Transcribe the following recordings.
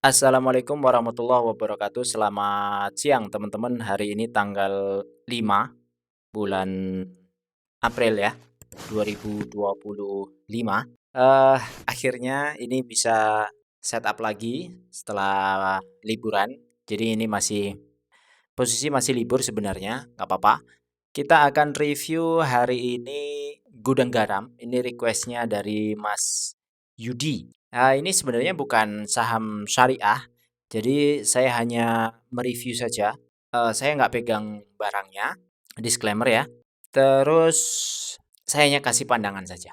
Assalamualaikum warahmatullahi wabarakatuh. Selamat siang teman-teman. Hari ini tanggal 5 bulan April ya, 2025. Eh Akhirnya ini bisa setup lagi setelah liburan. Jadi ini posisi masih libur sebenarnya, nggak apa-apa. Kita akan review hari ini gudang garam. Ini requestnya dari Mas Yudi. Ini sebenarnya bukan saham syariah, jadi saya hanya mereview saja. Saya nggak pegang barangnya, disclaimer ya. Terus saya hanya kasih pandangan saja.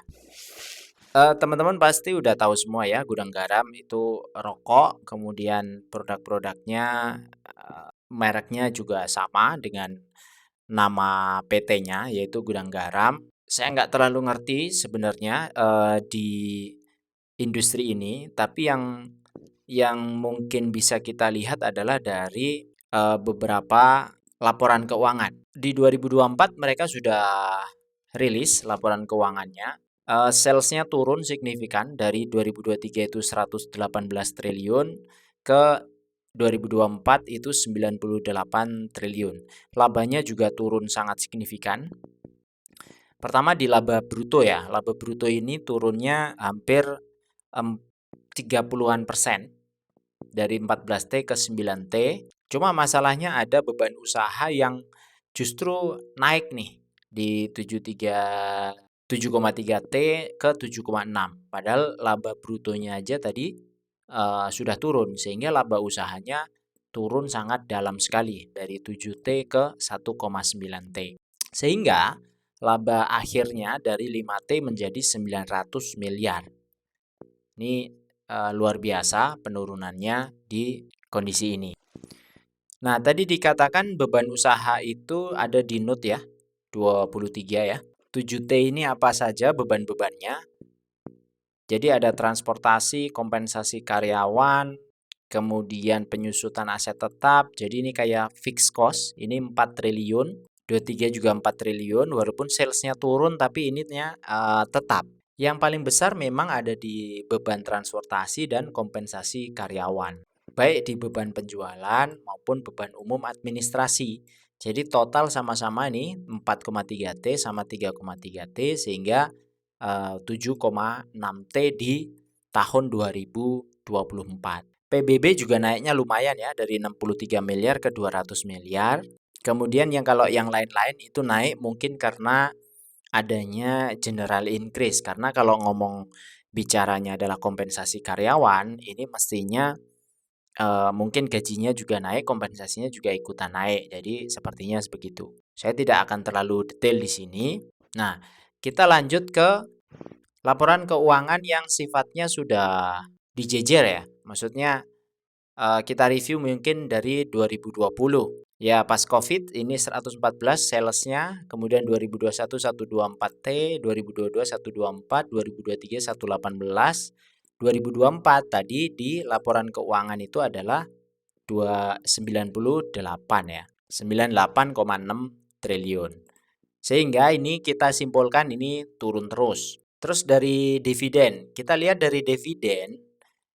Teman-teman pasti udah tahu semua ya, gudang garam itu rokok, kemudian produk-produknya, mereknya juga sama dengan nama PT-nya yaitu Gudang Garam. Saya nggak terlalu ngerti sebenarnya, di industri ini, tapi yang mungkin bisa kita lihat adalah dari, beberapa laporan keuangan. Di 2024 mereka sudah rilis laporan keuangannya, sales-nya turun signifikan dari 2023 itu 118 triliun ke 2024 itu 98 triliun. Labanya juga turun sangat signifikan. Pertama di laba bruto ya, laba bruto ini turunnya hampir 30-an persen dari 14T ke 9T. Cuma masalahnya ada beban usaha yang justru naik nih di 7,3T ke 7,6. Padahal laba brutonya aja tadi sudah turun sehingga laba usahanya turun sangat dalam sekali dari 7T ke 1,9T. Sehingga laba akhirnya dari 5T menjadi 900 miliar. Ini luar biasa penurunannya di kondisi ini. Nah, tadi dikatakan beban usaha itu ada di note ya, 23 ya. 7T ini apa saja beban-bebannya? Jadi ada transportasi, kompensasi karyawan, kemudian penyusutan aset tetap. Jadi ini kayak fixed cost, ini 4 triliun, 23 juga 4 triliun, walaupun salesnya turun tapi ininya tetap. Yang paling besar memang ada di beban transportasi dan kompensasi karyawan, baik di beban penjualan maupun beban umum administrasi. Jadi total sama-sama nih 4,3T sama 3,3T sehingga 7,6T di tahun 2024. PBB juga naiknya lumayan ya dari 63 miliar ke 200 miliar. Kemudian kalau yang lain-lain itu naik mungkin karena adanya general increase, karena kalau ngomong bicaranya adalah kompensasi karyawan, ini mestinya mungkin gajinya juga naik, kompensasinya juga ikutan naik. Jadi sepertinya begitu. Saya tidak akan terlalu detail di sini. Nah, kita lanjut ke laporan keuangan yang sifatnya sudah dijejer ya. Maksudnya kita review mungkin dari 2020. Ya pas Covid ini 114 salesnya, kemudian 2021 124T, 2022 124, 2023 118, 2024 tadi di laporan keuangan itu adalah 298 ya, 98,6 triliun. Sehingga ini kita simpulkan ini turun terus. Terus dari dividen, kita lihat dari dividen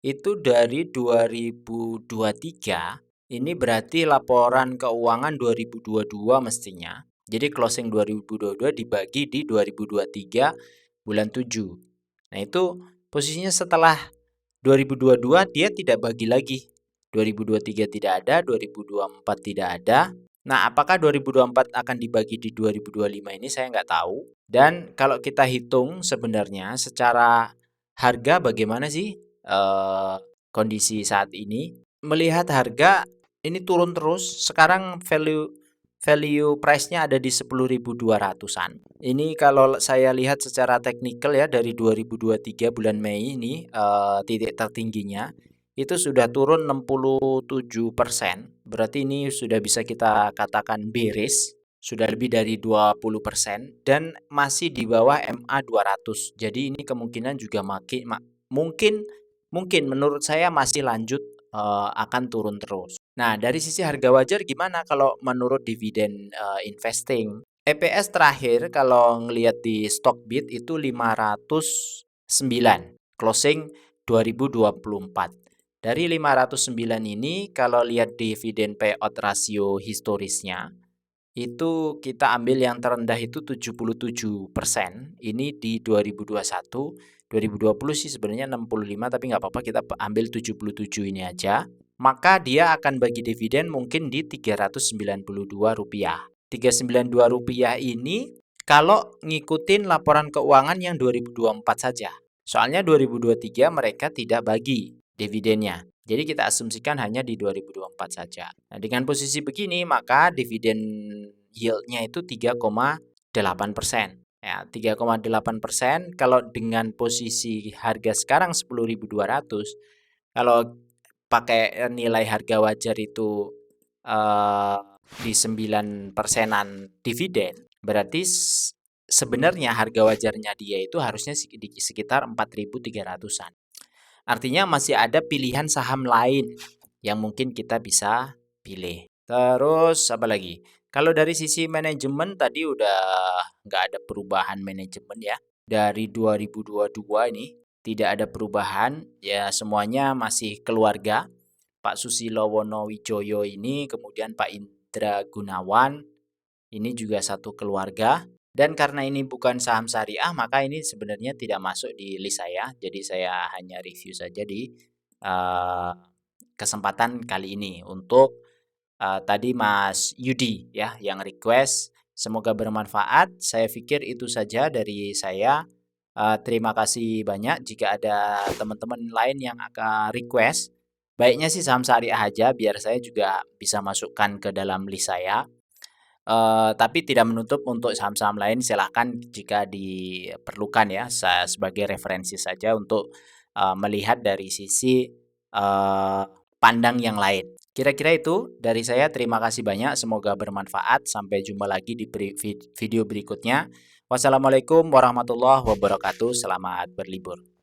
itu dari 2023 ini berarti laporan keuangan 2022 mestinya. Jadi closing 2022 dibagi di 2023 bulan 7. Nah, itu posisinya setelah 2022 dia tidak bagi lagi. 2023 tidak ada, 2024 tidak ada. Nah, apakah 2024 akan dibagi di 2025 ini saya nggak tahu. Dan kalau kita hitung sebenarnya secara harga bagaimana sih kondisi saat ini? Melihat harga ini turun terus. Sekarang value value price-nya ada di 10.200-an. Ini kalau saya lihat secara teknikal ya dari 2023 bulan Mei ini titik tertingginya itu sudah turun 67%. Berarti ini sudah bisa kita katakan bearish, sudah lebih dari 20% dan masih di bawah MA 200. Jadi ini kemungkinan juga mungkin mungkin menurut saya masih lanjut akan turun terus. Nah, dari sisi harga wajar gimana kalau menurut dividen investing? EPS terakhir kalau ngelihat di Stockbit itu 509 closing 2024. Dari 509 ini kalau lihat dividen payout rasio historisnya, itu kita ambil yang terendah itu 77%, ini di 2021, 2020 sih sebenarnya 65 tapi nggak apa-apa kita ambil 77 ini aja. Maka dia akan bagi dividen mungkin di Rp392. Rp392 ini kalau ngikutin laporan keuangan yang 2024 saja. Soalnya 2023 mereka tidak bagi dividennya. Jadi kita asumsikan hanya di 2024 saja. Nah, dengan posisi begini maka dividen yield-nya itu 3,8%. Ya, 3,8% kalau dengan posisi harga sekarang 10.200, kalau pakai nilai harga wajar itu eh, di 9 persenan dividen, berarti sebenarnya harga wajarnya dia itu harusnya di sekitar 4.300-an. Artinya masih ada pilihan saham lain yang mungkin kita bisa pilih. Terus apa lagi? Kalau dari sisi manajemen tadi udah nggak ada perubahan manajemen ya. Dari 2022 ini tidak ada perubahan, ya semuanya masih keluarga. Pak Susilo Wonowijoyo ini, kemudian Pak Indra Gunawan, ini juga satu keluarga. Dan karena ini bukan saham syariah, maka ini sebenarnya tidak masuk di list saya. Jadi saya hanya review saja di kesempatan kali ini untuk tadi Mas Yudi ya yang request. Semoga bermanfaat. Saya pikir itu saja dari saya. Terima kasih banyak. Jika ada teman-teman lain yang akan request, baiknya sih saham syariah aja biar saya juga bisa masukkan ke dalam list saya. Tapi tidak menutup untuk saham-saham lain silahkan jika diperlukan ya. Saya sebagai referensi saja untuk melihat dari sisi pandang yang lain. Kira-kira itu dari saya. Terima kasih banyak. Semoga bermanfaat. Sampai jumpa lagi di video berikutnya. Wassalamualaikum warahmatullahi wabarakatuh. Selamat berlibur.